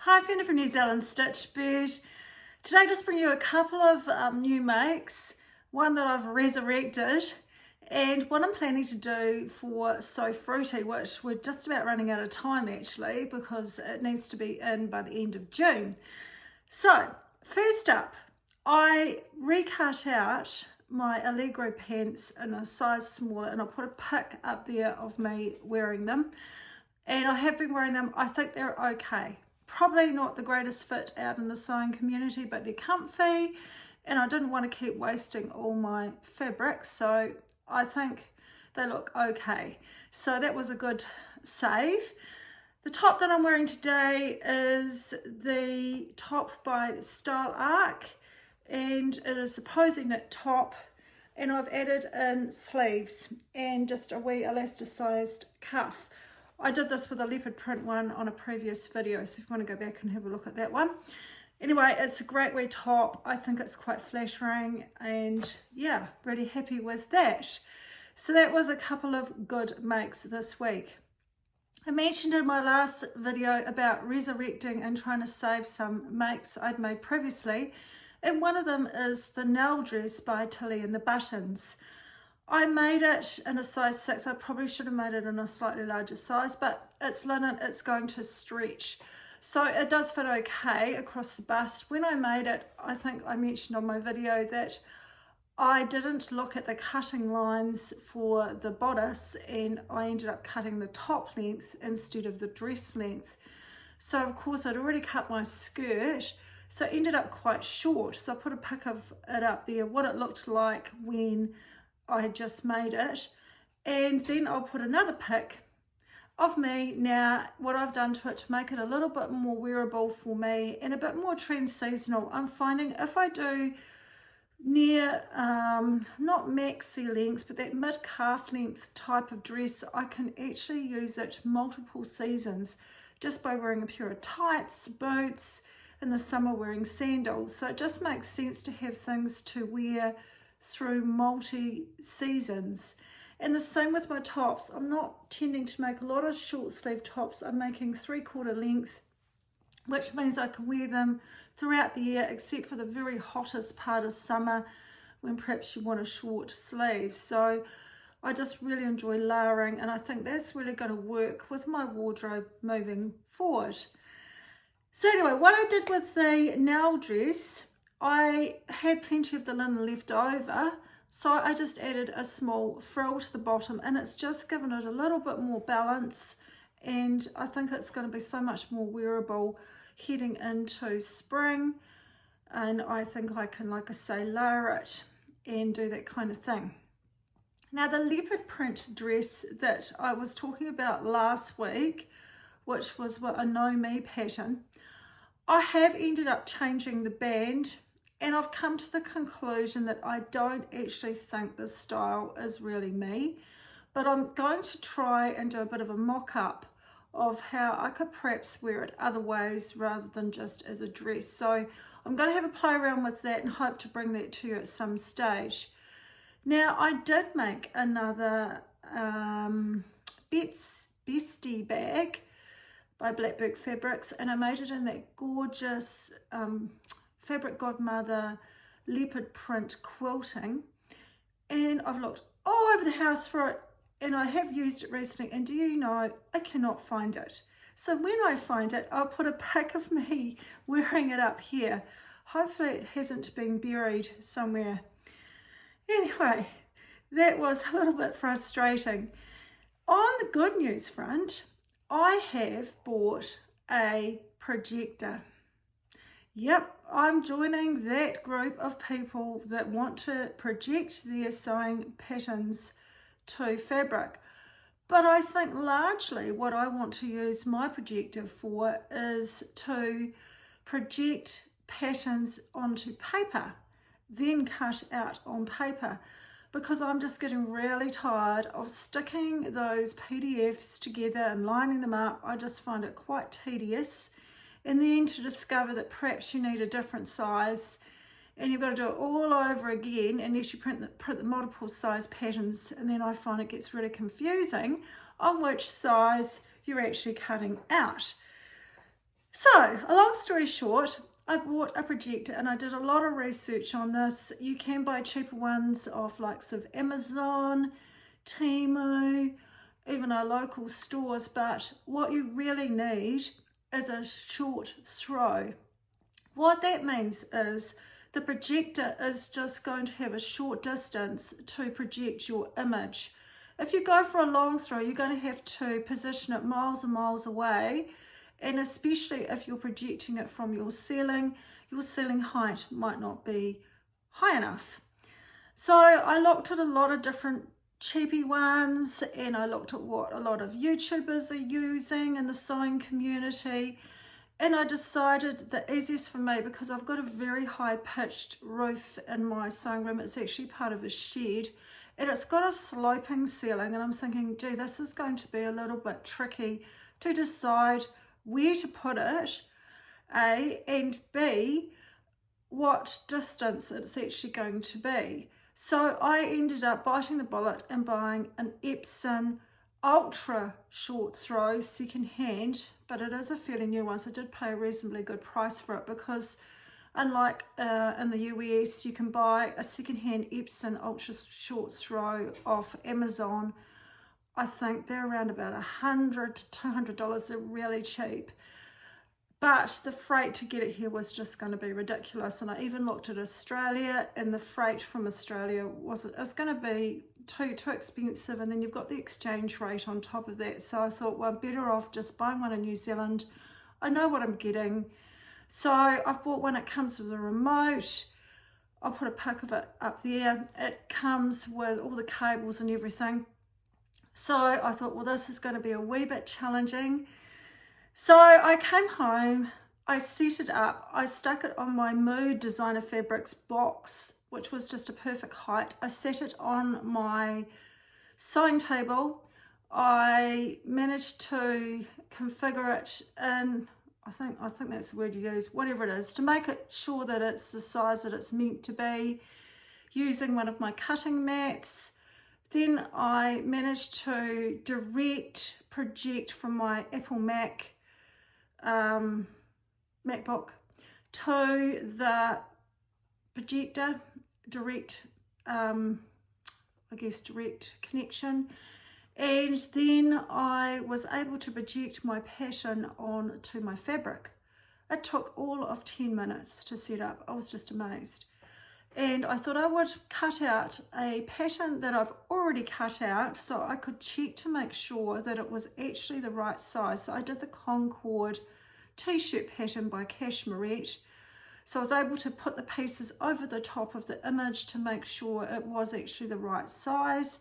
Hi, Fiona from New Zealand Stitch Bird. Today I just bring you a couple of new makes, one that I've resurrected and what I'm planning to do for Sewfruity, which we're just about running out of time actually because it needs to be in by the end of June. So first up, I recut out my Allegro pants in a size smaller and I'll put a pic up there of me wearing them, and I have been wearing them. I think they're okay. Probably not the greatest fit out in the sewing community, but they're comfy and I didn't want to keep wasting all my fabric, so I think they look okay. So that was a good save. The top that I'm wearing today is the top by Stylearc and it is the Posie knit top, and I've added in sleeves and just a wee elasticized cuff. I did this with a leopard print one on a previous video, so if you want to go back and have a look at that one. Anyway, it's a great wee top. I think it's quite flattering and yeah, really happy with that. So that was a couple of good makes this week. I mentioned in my last video about resurrecting and trying to save some makes I'd made previously, and one of them is the Nell dress by Tilly and the Buttons. I made it in a size 6. I probably should have made it in a slightly larger size, but it's linen, it's going to stretch. So it does fit okay across the bust. When I made it, I think I mentioned on my video that I didn't look at the cutting lines for the bodice and I ended up cutting the top length instead of the dress length. So of course I'd already cut my skirt, so it ended up quite short. So I put a pic of it up there, what it looked like when I had just made it, and then I'll put another pic of me now, what I've done to it to make it a little bit more wearable for me and a bit more trend seasonal. I'm finding if I do near not maxi length but that mid calf length type of dress, I can actually use it multiple seasons just by wearing a pair of tights, boots, in the summer wearing sandals. So it just makes sense to have things to wear through multi seasons. And the same with my tops. I'm not tending to make a lot of short sleeve tops. I'm making 3/4 length, which means I can wear them throughout the year except for the very hottest part of summer when perhaps you want a short sleeve. So I just really enjoy layering, and I think that's really going to work with my wardrobe moving forward. So anyway, what I did with the Nell dress, I had plenty of the linen left over, so I just added a small frill to the bottom, and it's just given it a little bit more balance, and I think it's going to be so much more wearable heading into spring, and I think I can, like I say, layer it and do that kind of thing. Now the leopard print dress that I was talking about last week, which was a No Me pattern, I have ended up changing the band, and I've come to the conclusion that I don't actually think this style is really me, but I'm going to try and do a bit of a mock-up of how I could perhaps wear it other ways rather than just as a dress. So I'm going to have a play around with that and hope to bring that to you at some stage. Now I did make another Bestie bag by Blackbird Fabrics, and I made it in that gorgeous Fabric Godmother leopard print quilting, and I've looked all over the house for it and I have used it recently, and do you know, I cannot find it. So when I find it, I'll put a pic of me wearing it up here. Hopefully it hasn't been buried somewhere. Anyway, that was a little bit frustrating. On the good news front, I have bought a projector. Yep, I'm joining that group of people that want to project their sewing patterns to fabric. But I think largely what I want to use my projector for is to project patterns onto paper, then cut out on paper, because I'm just getting really tired of sticking those PDFs together and lining them up. I just find it quite tedious. And then to discover that perhaps you need a different size and you've got to do it all over again unless you print the multiple size patterns, and then I find it gets really confusing on which size you're actually cutting out. So, a long story short, I bought a projector and I did a lot of research on this. You can buy cheaper ones off likes of Amazon, Temu, even our local stores, but what you really need is a short throw. What that means is the projector is just going to have a short distance to project your image. If you go for a long throw, you're going to have to position it miles and miles away, and especially if you're projecting it from your ceiling height might not be high enough. So I looked at a lot of different cheapy ones, and I looked at what a lot of YouTubers are using in the sewing community, and I decided the easiest for me, because I've got a very high pitched roof in my sewing room. It's actually part of a shed and it's got a sloping ceiling, and I'm thinking, gee, this is going to be a little bit tricky to decide where to put it, A, and B, what distance it's actually going to be. So I ended up biting the bullet and buying an Epson ultra short throw second hand, but it is a fairly new one, so I did pay a reasonably good price for it, because unlike in the US, you can buy a second-hand Epson ultra short throw off Amazon. I think they're around about $100 to $200. They're really cheap, but the freight to get it here was just going to be ridiculous. And I even looked at Australia, and the freight from Australia was going to be too expensive, and then you've got the exchange rate on top of that. So I thought, well, I'm better off just buying one in New Zealand. I know what I'm getting. So I've bought one. It comes with a remote. I'll put a pic of it up there. It comes with all the cables and everything. So I thought, well, this is going to be a wee bit challenging. So I came home, I set it up, I stuck it on my Mood Designer Fabrics box, which was just a perfect height. I set it on my sewing table. I managed to configure it in, I think that's the word you use, whatever it is, to make it sure that it's the size that it's meant to be, using one of my cutting mats. Then I managed to direct project from my Apple MacBook to the projector, direct connection, and then I was able to project my pattern onto my fabric. It took all of 10 minutes to set up. I was just amazed. And I thought I would cut out a pattern that I've already cut out so I could check to make sure that it was actually the right size. So I did the Concord t-shirt pattern by Cashmerette. So I was able to put the pieces over the top of the image to make sure it was actually the right size.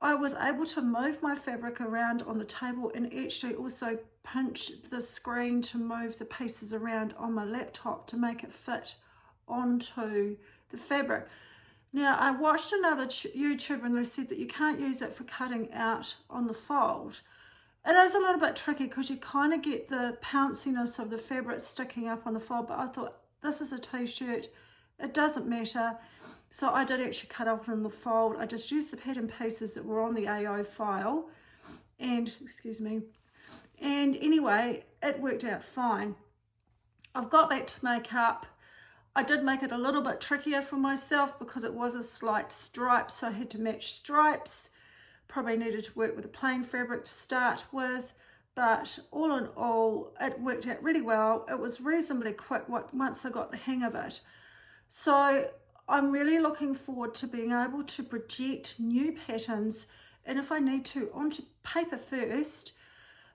I was able to move my fabric around on the table and actually also pinch the screen to move the pieces around on my laptop to make it fit onto the fabric. Now, I watched another YouTuber and they said that you can't use it for cutting out on the fold. It is a little bit tricky because you kind of get the pounciness of the fabric sticking up on the fold, but I thought, this is a t-shirt, it doesn't matter. So I did actually cut up on the fold. I just used the pattern pieces that were on the AO file, and and anyway, it worked out fine. I've got that to make up. I did make it a little bit trickier for myself because it was a slight stripe, so I had to match stripes. Probably needed to work with a plain fabric to start with, but all in all, it worked out really well. It was reasonably quick once I got the hang of it. So I'm really looking forward to being able to project new patterns, and if I need to, onto paper first,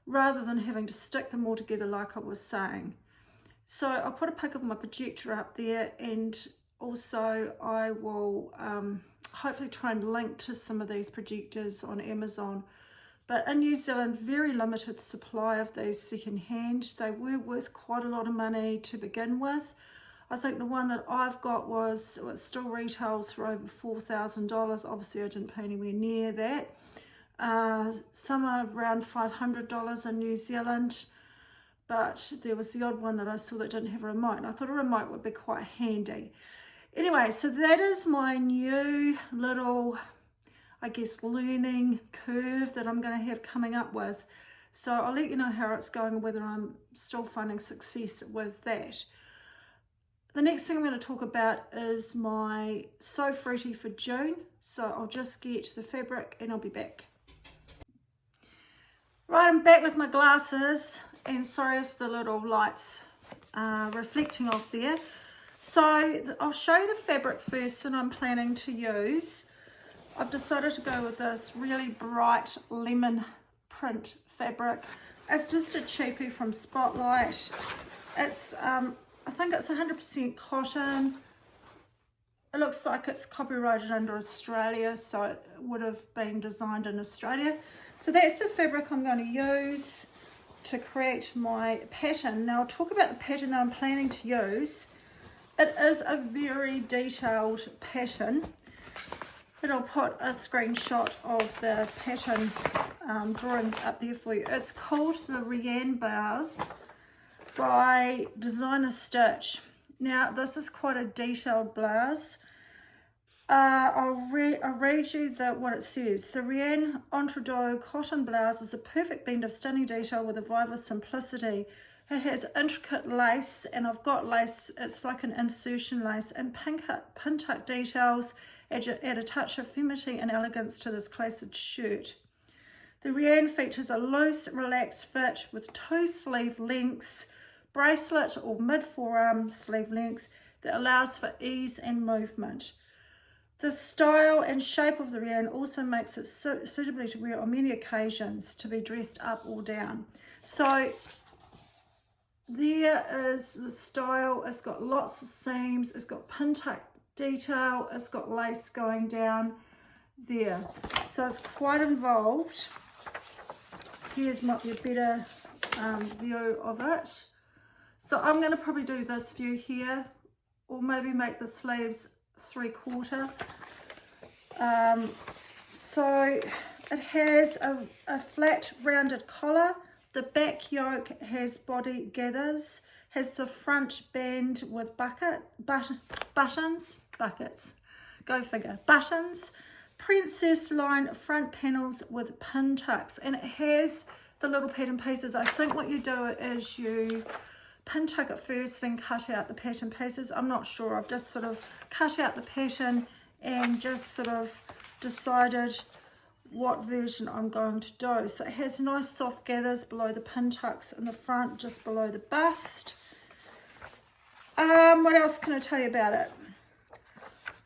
rather than having to stick them all together like I was saying. So I'll put a pic of my projector up there, and also I will hopefully try and link to some of these projectors on Amazon. But in New Zealand, very limited supply of these secondhand. They were worth quite a lot of money to begin with. I think the one that I've got it still retails for over $4,000. Obviously I didn't pay anywhere near that. Some are around $500 in New Zealand. But there was the odd one that I saw that didn't have a remote, and I thought a remote would be quite handy. Anyway, so that is my new little, I guess, learning curve that I'm going to have coming up with. So I'll let you know how it's going, whether I'm still finding success with that. The next thing I'm going to talk about is my Sewfruity for June. So I'll just get the fabric and I'll be back. Right, I'm back with my glasses, and sorry if the little lights are reflecting off there. So I'll show you the fabric first that I'm planning to use. I've decided to go with this really bright lemon print fabric. It's just a cheapie from Spotlight. It's I think it's 100% cotton. It looks like it's copyrighted under Australia, so it would have been designed in Australia. So that's the fabric I'm going to use to create my pattern. Now I'll talk about the pattern that I'm planning to use. It is a very detailed pattern, but I'll put a screenshot of the pattern drawings up there for you. It's called the Rianne Blouse by Designer Stitch. Now this is quite a detailed blouse. I'll read you what it says. The Rianne Entredaux cotton blouse is a perfect blend of stunning detail with a vibe of simplicity. It has intricate lace, and I've got lace, it's like an insertion lace, and pin tuck details add a touch of femininity and elegance to this classic shirt. The Rianne features a loose, relaxed fit with 2 sleeve lengths, bracelet or mid-forearm sleeve length that allows for ease and movement. The style and shape of the Rianne also makes it suitably to wear on many occasions, to be dressed up or down. So there is the style. It's got lots of seams, it's got pin tuck detail, it's got lace going down there. So it's quite involved. Here's might be a better view of it. So I'm going to probably do this view here, or maybe make the sleeves 3/4. So it has a flat rounded collar. The back yoke has body gathers, has the front band with buttons, go figure, buttons, princess line front panels with pin tucks, and it has the little pattern pieces. I think what you do is you pin tuck it first, then cut out the pattern pieces. I'm not sure. I've just sort of cut out the pattern and just sort of decided what version I'm going to do. So it has nice soft gathers below the pin tucks in the front, just below the bust. What else can I tell you about it?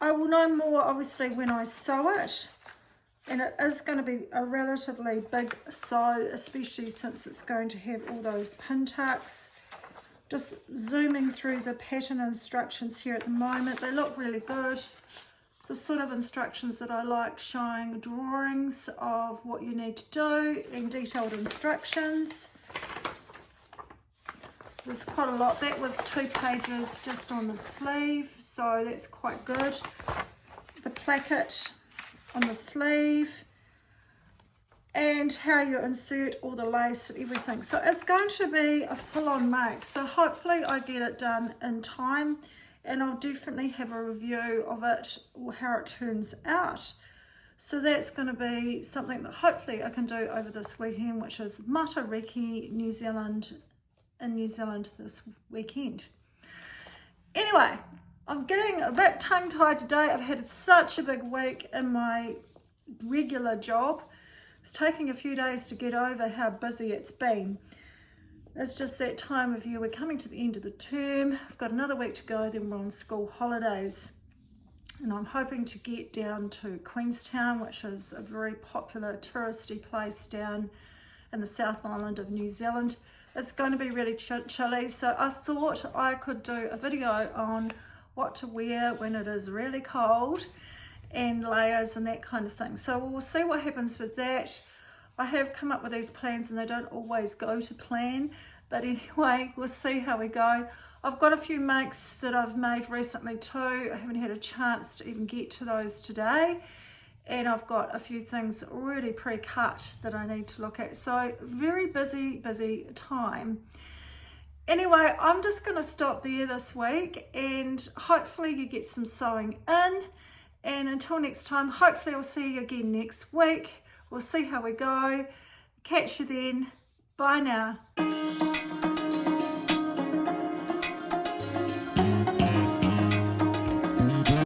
I will know more obviously when I sew it, and it is going to be a relatively big sew, especially since it's going to have all those pin tucks. Just zooming through the pattern instructions here at the moment. They look really good. The sort of instructions that I like, showing drawings of what you need to do and detailed instructions. There's quite a lot. That was 2 pages just on the sleeve, so that's quite good. The placket on the sleeve, and how you insert all the lace and everything. So it's going to be a full-on make. So hopefully I get it done in time, and I'll definitely have a review of it or how it turns out. So that's going to be something that hopefully I can do over this weekend, which is Matariki, New Zealand, in New Zealand this weekend. Anyway, I'm getting a bit tongue-tied today. I've had such a big week in my regular job. It's taking a few days to get over how busy it's been. It's just that time of year. We're coming to the end of the term. I've got another week to go, then we're on school holidays. And I'm hoping to get down to Queenstown, which is a very popular touristy place down in the South Island of New Zealand. It's going to be really chilly, so I thought I could do a video on what to wear when it is really cold, and layers and that kind of thing. So we'll see what happens with that. I have come up with these plans and they don't always go to plan, but anyway, we'll see how we go. I've got a few makes that I've made recently too. I haven't had a chance to even get to those today, and I've got a few things already pre-cut that I need to look at. So very busy time. Anyway, I'm just going to stop there this week, and hopefully you get some sewing in. And until next time, hopefully I'll see you again next week. We'll see how we go. Catch you then. Bye now.